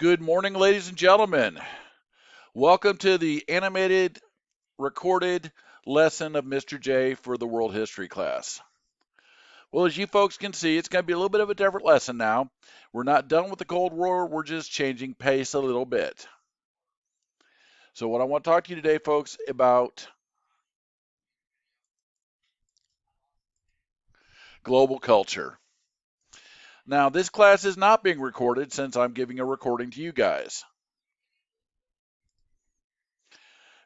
Good morning, ladies and gentlemen. Welcome to the animated recorded lesson of Mr. J for the world history class. Well, as you folks can see, it's going to be a little bit of a different lesson now. We're not done with the Cold War, we're just changing pace a little bit. So, what I want to talk to you today, folks, about global culture. Now, this class is not being recorded since I'm giving a recording to you guys.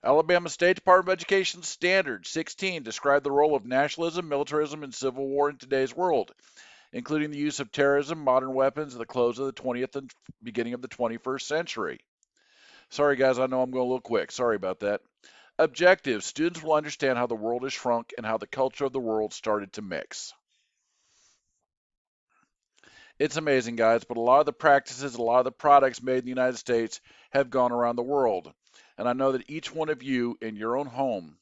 Alabama State Department of Education Standard 16 describe the role of nationalism, militarism, and civil war in today's world, including the use of terrorism, modern weapons at the close of the 20th and beginning of the 21st century. Sorry, guys, I know I'm going a little quick. Sorry about that. Objectives. Students will understand how the world has shrunk and how the culture of the world started to mix. It's amazing, guys, but a lot of the practices, a lot of the products made in the United States have gone around the world. And I know that each one of you in your own home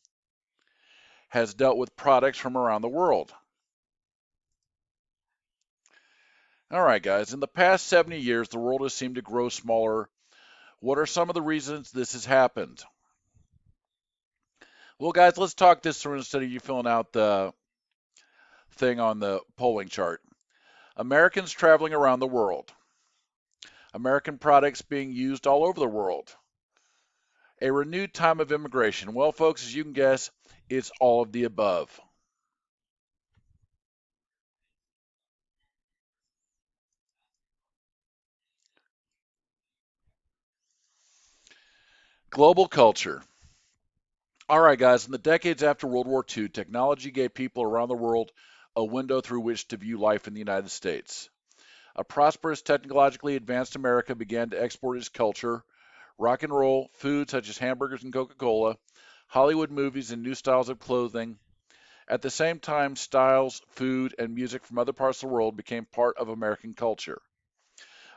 has dealt with products from around the world. All right, guys, in the past 70 years, the world has seemed to grow smaller. What are some of the reasons this has happened? Well, guys, let's talk this through instead of you filling out the thing on the polling chart. Americans traveling around the world. American products being used all over the world. A renewed time of immigration. Well, folks, as you can guess, it's all of the above. Global culture. All right, guys, in the decades after World War II, technology gave people around the world a window through which to view life in the United States. A prosperous, technologically advanced America began to export its culture, rock and roll, food such as hamburgers and Coca Cola, Hollywood movies, and new styles of clothing. At the same time, styles, food, and music from other parts of the world became part of American culture.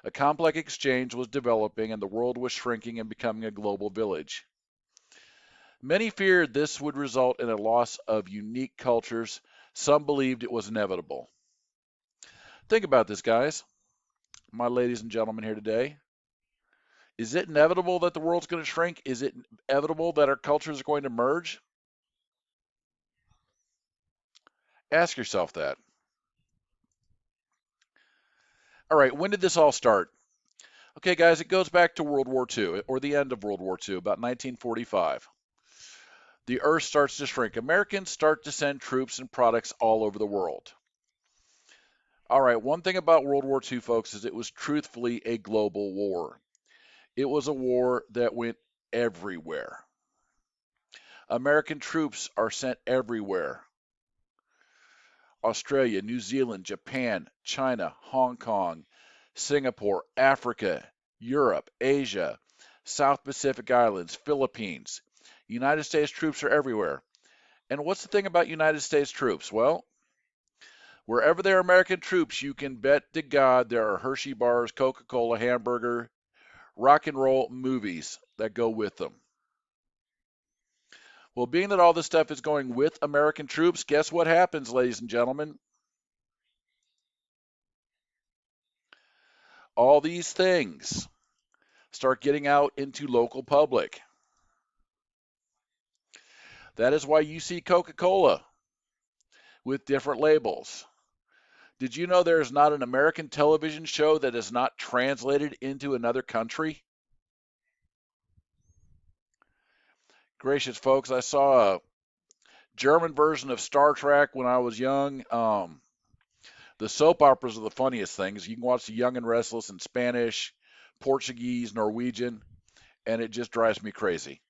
A complex exchange was developing, and the world was shrinking and becoming a global village. Many feared this would result in a loss of unique cultures. Some believed it was inevitable. Think about this, guys, my ladies and gentlemen here today. Is it inevitable that the world's going to shrink? Is it inevitable that our cultures are going to merge? Ask yourself that. All right, when did this all start? Okay, guys, it goes back to World War II, or the end of World War II, about 1945. The Earth starts to shrink. Americans start to send troops and products all over the world. All right, one thing about World War II, folks, is it was truthfully a global war. It was a war that went everywhere. American troops are sent everywhere. Australia, New Zealand, Japan, China, Hong Kong, Singapore, Africa, Europe, Asia, South Pacific Islands, Philippines. United States troops are everywhere. And what's the thing about United States troops? Well, wherever there are American troops, you can bet to God there are Hershey bars, Coca Cola, hamburger, rock and roll movies that go with them. Well, being that all this stuff is going with American troops, guess what happens, ladies and gentlemen? All these things start getting out into local public. That is why you see Coca Cola with different labels. Did you know there is not an American television show that is not translated into another country? Gracious folks, I saw a German version of Star Trek when I was young. The soap operas are the funniest things. You can watch The Young and Restless in Spanish, Portuguese, Norwegian, and it just drives me crazy.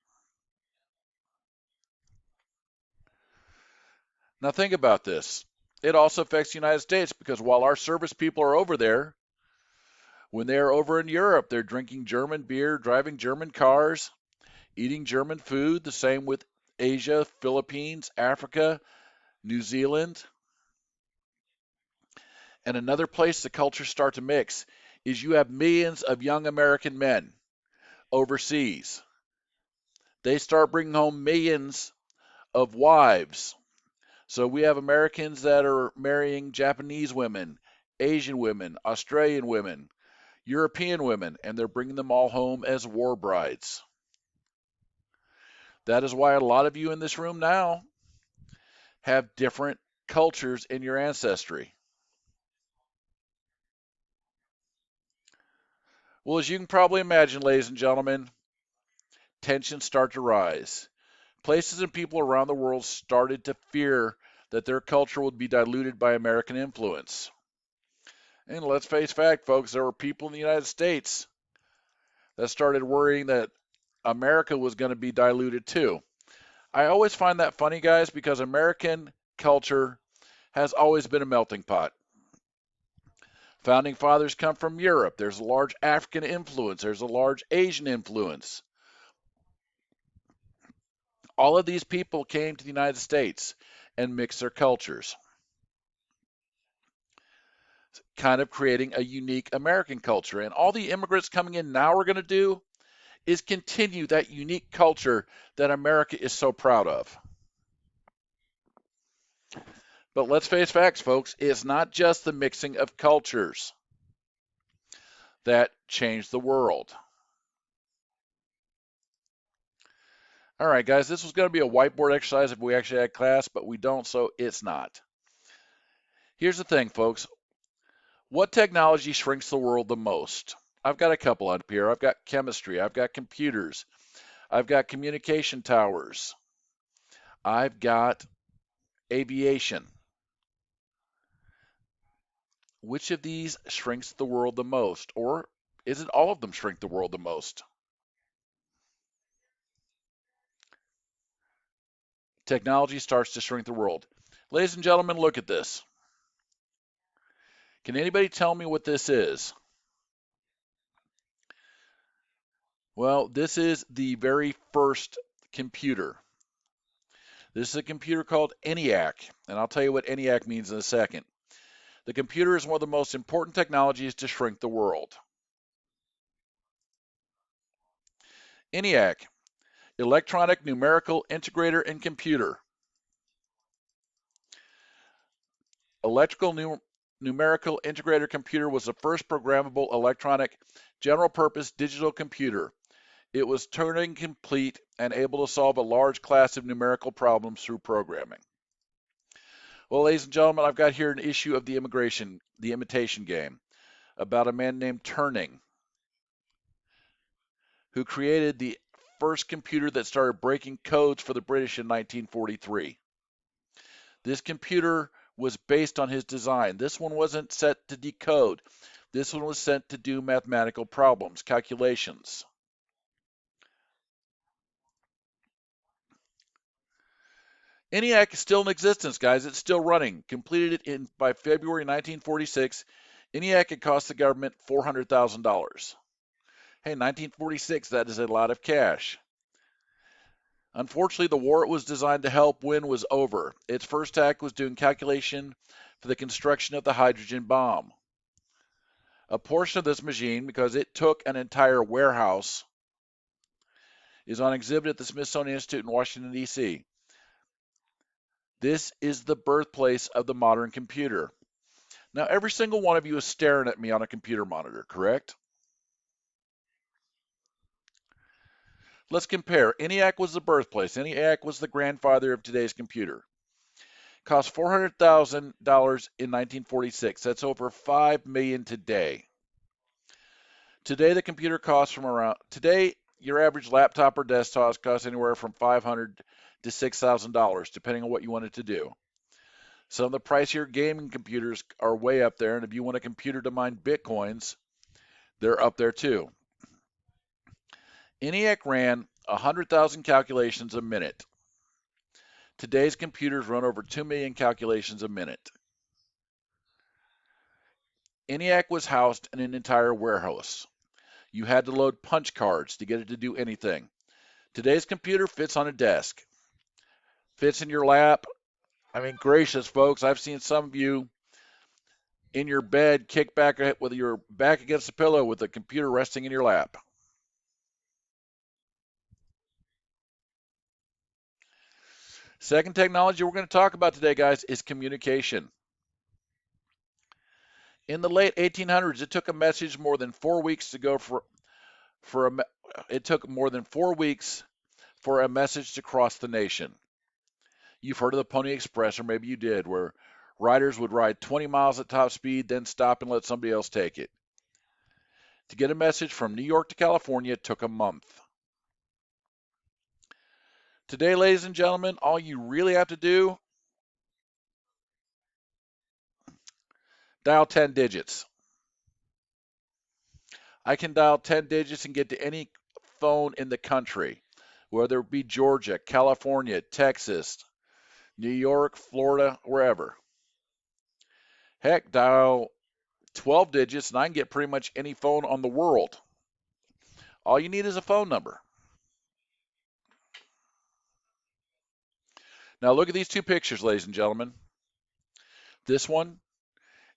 Now, think about this. It also affects the United States because while our service people are over there, when they are over in Europe, they're drinking German beer, driving German cars, eating German food. The same with Asia, Philippines, Africa, New Zealand. And another place the cultures start to mix is you have millions of young American men overseas. They start bringing home millions of wives. So we have Americans that are marrying Japanese women, Asian women, Australian women. European women, and they're bringing them all home as war brides. That is why a lot of you in this room now have different cultures in your ancestry. Well, as you can probably imagine, ladies and gentlemen, tensions start to rise. Places and people around the world started to fear that their culture would be diluted by American influence. And let's face fact, folks, there were people in the United States that started worrying that America was going to be diluted too. I always find that funny, guys, because American culture has always been a melting pot. Founding fathers come from Europe. There's a large African influence. There's a large Asian influence. All of these people came to the United States and mixed their cultures, kind of creating a unique American culture. And all the immigrants coming in now are going to do is continue that unique culture that America is so proud of. But let's face facts, folks, it's not just the mixing of cultures that changed the world. All right, guys, this was going to be a whiteboard exercise if we actually had class, but we don't, so it's not. Here's the thing, folks. What technology shrinks the world the most? I've got a couple up here. I've got chemistry. I've got computers. I've got communication towers. I've got aviation. Which of these shrinks the world the most? Or is it all of them shrink the world the most? Technology starts to shrink the world. Ladies and gentlemen, look at this. Can anybody tell me what this is? Well, this is the very first computer. This is a computer called ENIAC, and I'll tell you what ENIAC means in a second. The computer is one of the most important technologies to shrink the world. ENIAC, Electronic Numerical Integrator and Computer. Numerical Integrator Computer was the first programmable electronic general-purpose digital computer. It was Turing complete and able to solve a large class of numerical problems through programming. Well, ladies and gentlemen, I've got here an issue of The Imitation Game, about a man named Turing, who created the first computer that started breaking codes for the British in 1943. This computer was based on his design. This one wasn't set to decode. This one was set to do mathematical problems, calculations. ENIAC is still in existence, guys. It's still running. Completed it by February 1946. ENIAC had cost the government $400,000. Hey, 1946, that is a lot of cash. Unfortunately, the war it was designed to help win was over. Its first act was doing calculation for the construction of the hydrogen bomb. A portion of this machine, because it took an entire warehouse, is on exhibit at the Smithsonian Institute in Washington, D.C. This is the birthplace of the modern computer. Now, every single one of you is staring at me on a computer monitor, correct? Let's compare. ENIAC was the birthplace. ENIAC was the grandfather of today's computer. Cost $400,000 in 1946. That's over $5 million today. Today, the computer costs today, your average laptop or desktop costs anywhere from $500 to $6,000, depending on what you want it to do. Some of the pricier gaming computers are way up there, and if you want a computer to mine bitcoins, they're up there too. ENIAC ran 100,000 calculations a minute. Today's computers run over 2 million calculations a minute. ENIAC was housed in an entire warehouse. You had to load punch cards to get it to do anything. Today's computer fits on a desk, fits in your lap. I mean, gracious, folks, I've seen some of you in your bed kick back with your back against the pillow with the computer resting in your lap. Second technology we're going to talk about today, guys, is communication. In the late 1800s, it took a message more than 4 weeks to go for a it took more than 4 weeks for a message to cross the nation. You've heard of the Pony Express, or maybe you did, where riders would ride 20 miles at top speed, then stop and let somebody else take it. To get a message from New York to California took a month. Today, ladies and gentlemen, all you really have to do, dial 10 digits. I can dial 10 digits and get to any phone in the country, whether it be Georgia, California, Texas, New York, Florida, wherever. Heck, dial 12 digits and I can get pretty much any phone on the world. All you need is a phone number. Now look at these two pictures, ladies and gentlemen. This one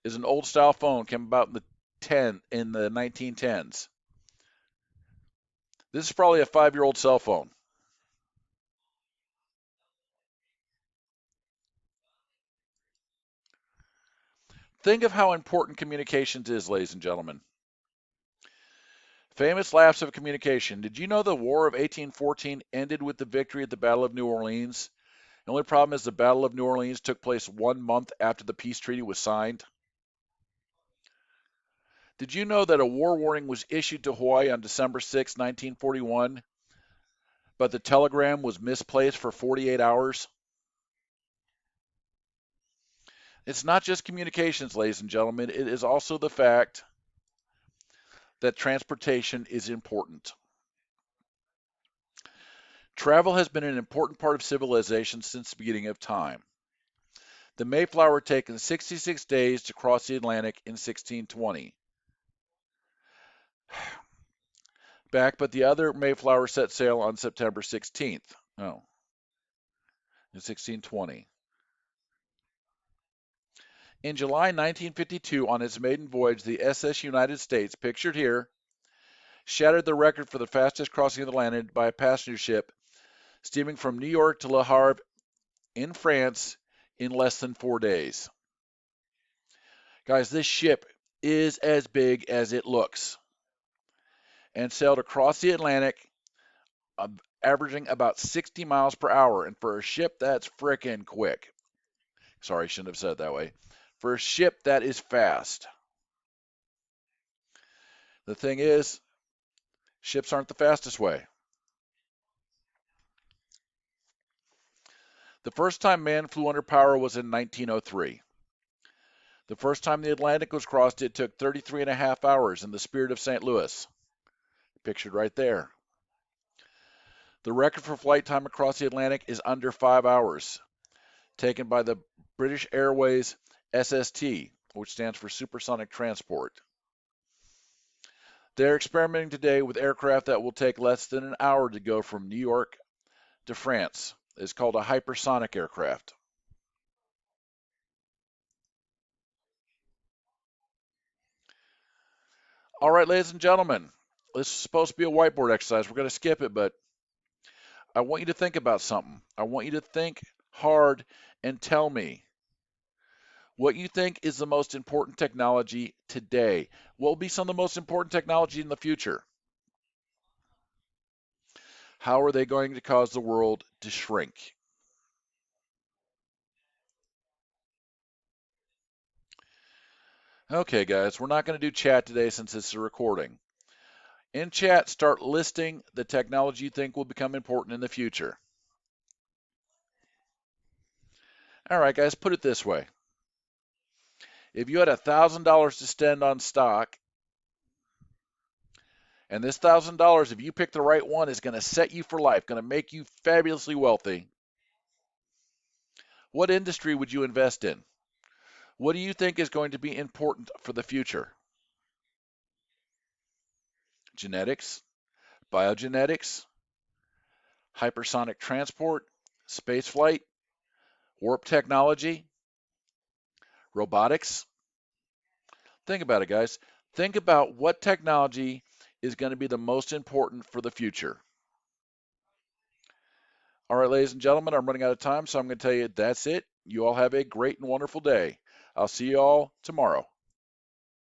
is an old style phone, came about in the 1910s. This is probably a 5-year-old cell phone. Think of how important communications is, ladies and gentlemen. Famous lapse of communication. Did you know the War of 1814 ended with the victory at the Battle of New Orleans? The only problem is the Battle of New Orleans took place 1 month after the peace treaty was signed. Did you know that a war warning was issued to Hawaii on December 6, 1941, but the telegram was misplaced for 48 hours? It's not just communications, ladies and gentlemen. It is also the fact that transportation is important. Travel has been an important part of civilization since the beginning of time. The Mayflower had taken 66 days to cross the Atlantic in 1620. But the other Mayflower set sail on September 16th. Oh, in 1620. In July 1952, on its maiden voyage, the SS United States, pictured here, shattered the record for the fastest crossing of the Atlantic by a passenger ship steaming from New York to Le Havre in France in less than 4 days. Guys, this ship is as big as it looks and sailed across the Atlantic, averaging about 60 miles per hour. And for a ship, that's frickin' quick. Sorry, I shouldn't have said it that way. For a ship, that is fast. The thing is, ships aren't the fastest way. The first time man flew under power was in 1903. The first time the Atlantic was crossed, it took 33 and a half hours in the Spirit of St. Louis. Pictured right there. The record for flight time across the Atlantic is under 5 hours, taken by the British Airways SST, which stands for Supersonic Transport. They're experimenting today with aircraft that will take less than an hour to go from New York to France. It's called a hypersonic aircraft. All right, ladies and gentlemen, this is supposed to be a whiteboard exercise. We're going to skip it, but I want you to think about something. I want you to think hard and tell me what you think is the most important technology today. What will be some of the most important technology in the future? How are they going to cause the world to shrink? Okay, guys, we're not going to do chat today since it's a recording. In chat, start listing the technology you think will become important in the future. All right, guys, put it this way. If you had $1,000 to spend on stock, and this $1,000, if you pick the right one, is going to set you for life, going to make you fabulously wealthy, what industry would you invest in? What do you think is going to be important for the future? Genetics, biogenetics, hypersonic transport, space flight, warp technology, robotics? Think about it, guys. Think about what technology is going to be the most important for the future. All right, ladies and gentlemen, I'm running out of time, so I'm going to tell you that's it. You all have a great and wonderful day. I'll see you all tomorrow.